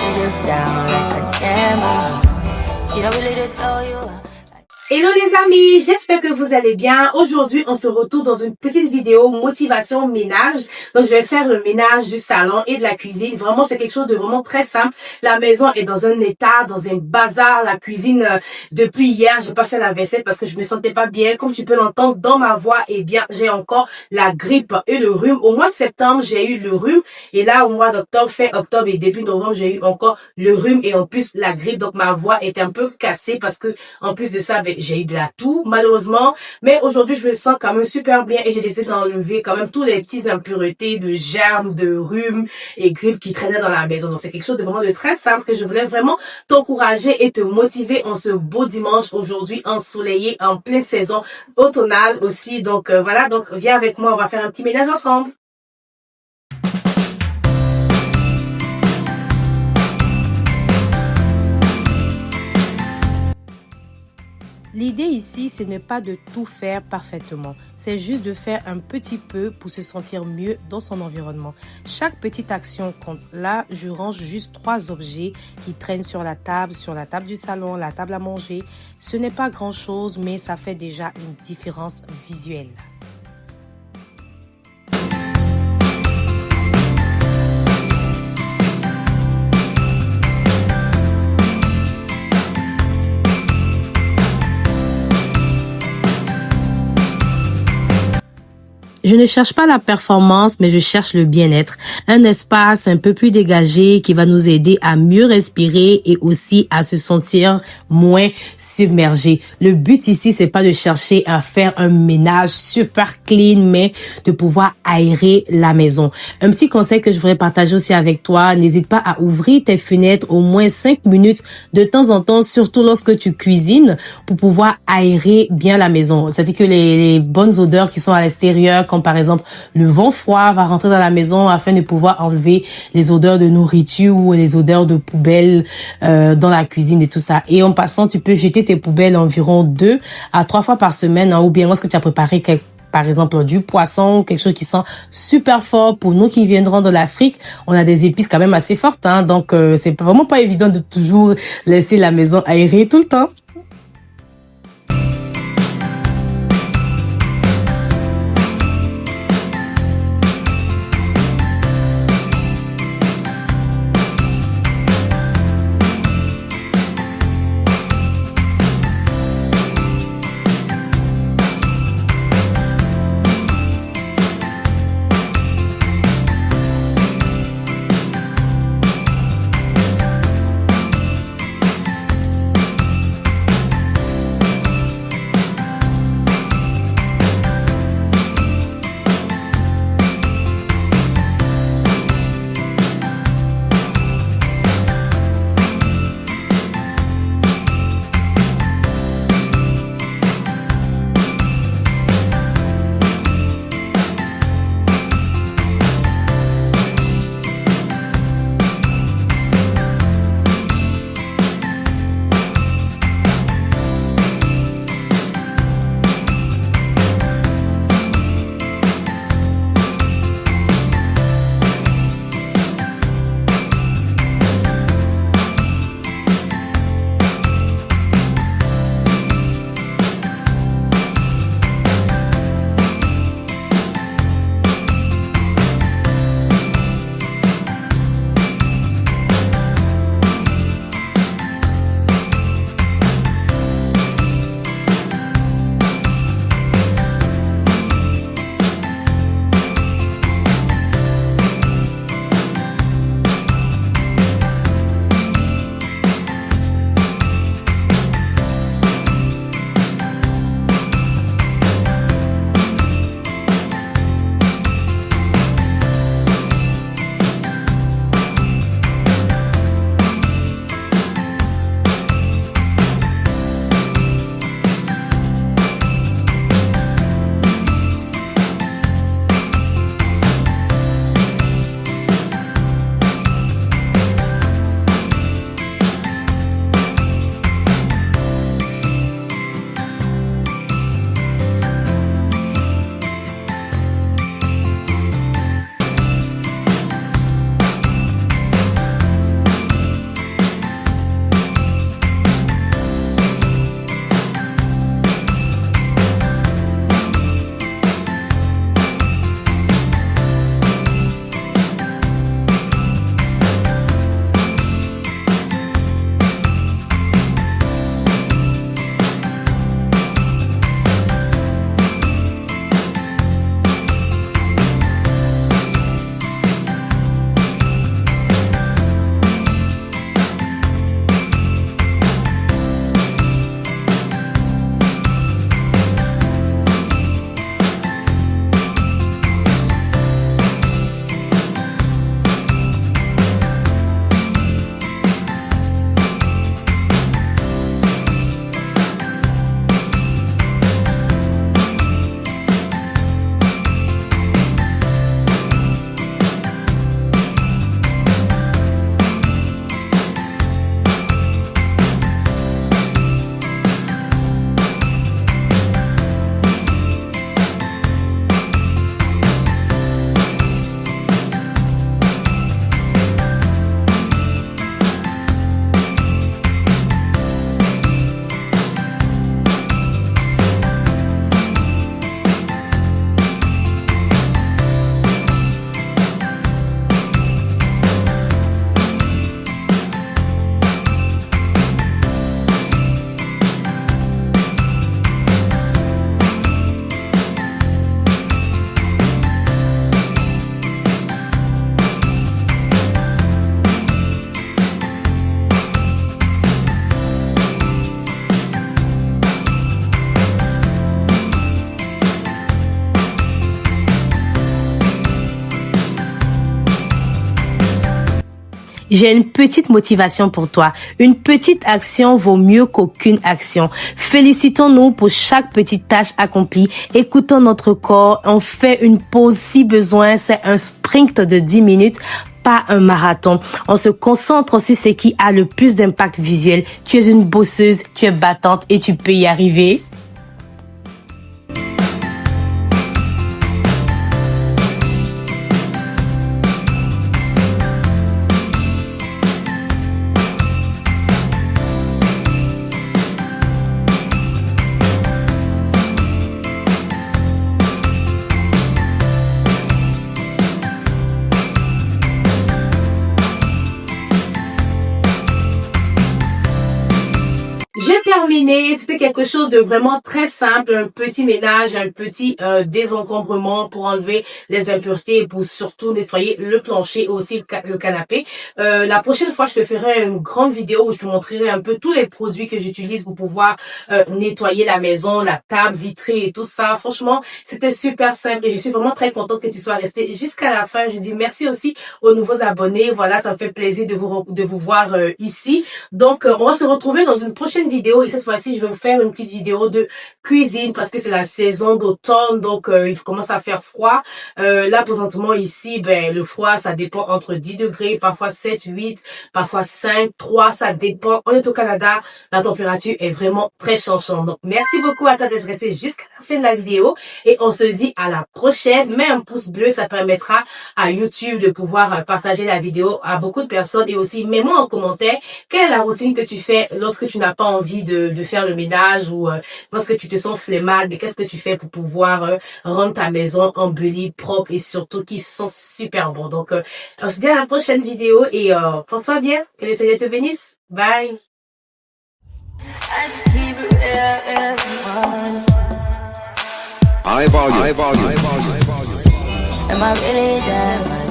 she gets down like a demo. She don't really tell you. Hello les amis, j'espère que vous allez bien. Aujourd'hui, on se retrouve dans une petite vidéo motivation ménage. Donc, je vais faire le ménage du salon et de la cuisine. Vraiment, c'est quelque chose de vraiment très simple. La maison est dans un état, dans un bazar. La cuisine, depuis hier, j'ai pas fait la vaisselle parce que je me sentais pas bien. Comme tu peux l'entendre dans ma voix, eh bien, j'ai encore la grippe et le rhume. Au mois de septembre, j'ai eu le rhume. Et là, au mois d'octobre, fin octobre et début novembre, j'ai eu encore le rhume et en plus la grippe. Donc, ma voix est un peu cassée parce que, en plus de ça, j'ai eu de la toux, malheureusement. Mais aujourd'hui, je me sens quand même super bien et j'ai décidé d'enlever quand même toutes les petites impuretés de germes, de rhume et grippe qui traînaient dans la maison. Donc, c'est quelque chose de vraiment de très simple que je voulais vraiment t'encourager et te motiver en ce beau dimanche aujourd'hui ensoleillé en pleine saison automnale aussi. Donc, voilà. Donc, viens avec moi, on va faire un petit ménage ensemble. L'idée ici, c'est ne pas de tout faire parfaitement. C'est juste de faire un petit peu pour se sentir mieux dans son environnement. Chaque petite action compte. Là, je range juste 3 objets qui traînent sur la table du salon, la table à manger. Ce n'est pas grand-chose, mais ça fait déjà une différence visuelle. Je ne cherche pas la performance, mais je cherche le bien-être. Un espace un peu plus dégagé qui va nous aider à mieux respirer et aussi à se sentir moins submergé. Le but ici, c'est pas de chercher à faire un ménage super clean, mais de pouvoir aérer la maison. Un petit conseil que je voudrais partager aussi avec toi, n'hésite pas à ouvrir tes fenêtres au moins 5 minutes de temps en temps, surtout lorsque tu cuisines, pour pouvoir aérer bien la maison. C'est-à-dire que les bonnes odeurs qui sont à l'extérieur, comme par exemple le vent froid va rentrer dans la maison afin de pouvoir enlever les odeurs de nourriture ou les odeurs de poubelle dans la cuisine et tout ça. Et en passant, tu peux jeter tes poubelles environ 2 à 3 fois par semaine, ou bien lorsque tu as préparé par exemple du poisson, quelque chose qui sent super fort. Pour nous qui viendrons de l'Afrique, on a des épices quand même assez fortes, donc c'est vraiment pas évident de toujours laisser la maison aérée tout le temps. j'ai une petite motivation pour toi. Une petite action vaut mieux qu'aucune action. Félicitons-nous pour chaque petite tâche accomplie. Écoutons notre corps. On fait une pause si besoin. C'est un sprint de 10 minutes. Pas un marathon. On se concentre sur ce qui a le plus d'impact visuel. Tu es une bosseuse, tu es battante et tu peux y arriver. J'ai terminé, c'était quelque chose de vraiment très simple, un petit ménage, un petit désencombrement pour enlever les impuretés et pour surtout nettoyer le plancher et aussi le canapé. La prochaine fois, je te ferai une grande vidéo où je te montrerai un peu tous les produits que j'utilise pour pouvoir nettoyer la maison, la table vitrée et tout ça. Franchement, c'était super simple et je suis vraiment très contente que tu sois resté jusqu'à la fin. Je dis merci aussi aux nouveaux abonnés. Voilà, ça me fait plaisir de vous voir ici. Donc, on va se retrouver dans une prochaine vidéo et cette fois-ci, je vais vous faire une petite vidéo de cuisine parce que c'est la saison d'automne, donc il commence à faire froid. Là, présentement, ici, le froid, ça dépend entre 10 degrés, parfois 7, 8, parfois 5, 3, ça dépend. On est au Canada, la température est vraiment très changeante. Donc, merci beaucoup à toi d'être resté jusqu'à la fin de la vidéo et on se dit à la prochaine. Mets un pouce bleu, ça permettra à YouTube de pouvoir partager la vidéo à beaucoup de personnes et aussi mets-moi en commentaire quelle est la routine que tu fais lorsque tu n'as pas envie de faire le ménage ou lorsque tu te sens flemmard, mais qu'est-ce que tu fais pour pouvoir rendre ta maison embellie, propre et surtout qui sent super bon. Donc, on se dit à la prochaine vidéo et porte-toi bien. Que le Seigneur te bénisse. Bye. Am I really that much?